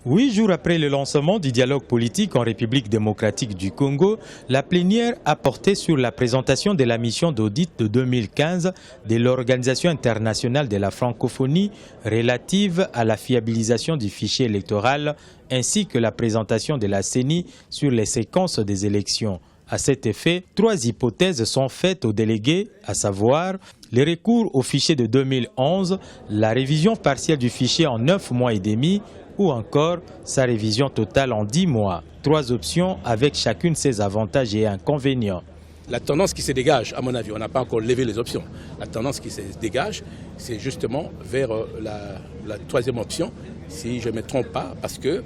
8 jours après le lancement du dialogue politique en République démocratique du Congo, la plénière a porté sur la présentation de la mission d'audit de 2015 de l'Organisation internationale de la francophonie relative à la fiabilisation du fichier électoral ainsi que la présentation de la CENI sur les séquences des élections. À cet effet, 3 hypothèses sont faites aux délégués, à savoir le recours au fichier de 2011, la révision partielle du fichier en 9 mois et demi, ou encore sa révision totale en 10 mois. 3 options avec chacune ses avantages et inconvénients. La tendance qui se dégage, à mon avis, on n'a pas encore levé les options. La tendance qui se dégage, c'est justement vers la 3e option, si je ne me trompe pas, parce que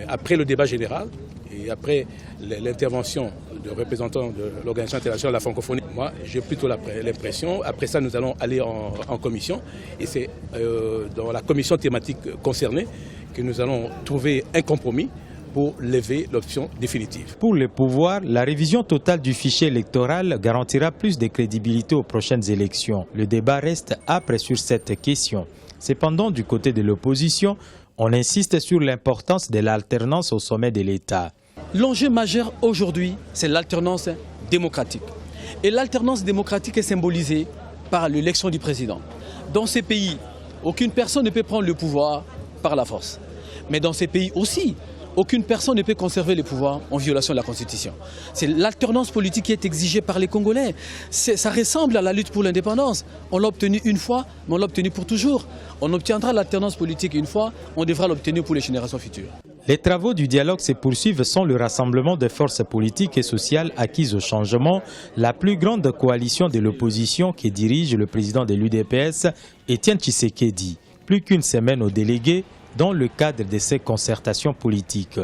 après le débat général et après l'intervention de représentants de l'Organisation internationale de la francophonie, moi j'ai plutôt l'impression, après ça nous allons aller en commission, et c'est dans la commission thématique concernée que nous allons trouver un compromis pour lever l'option définitive. Pour le pouvoir, la révision totale du fichier électoral garantira plus de crédibilité aux prochaines élections. Le débat reste âpre sur cette question. Cependant, du côté de l'opposition, on insiste sur l'importance de l'alternance au sommet de l'État. L'enjeu majeur aujourd'hui, c'est l'alternance démocratique. Et l'alternance démocratique est symbolisée par l'élection du président. Dans ces pays, aucune personne ne peut prendre le pouvoir par la force. Mais dans ces pays aussi, aucune personne ne peut conserver le pouvoir en violation de la Constitution. C'est l'alternance politique qui est exigée par les Congolais. Ça ressemble à la lutte pour l'indépendance. On l'a obtenue une fois, mais on l'a obtenue pour toujours. On obtiendra l'alternance politique une fois, on devra l'obtenir pour les générations futures. Les travaux du dialogue se poursuivent sans le rassemblement des forces politiques et sociales acquises au changement, la plus grande coalition de l'opposition qui dirige le président de l'UDPS, Étienne Tshisekedi. Plus qu'une semaine aux délégués dans le cadre de ces concertations politiques.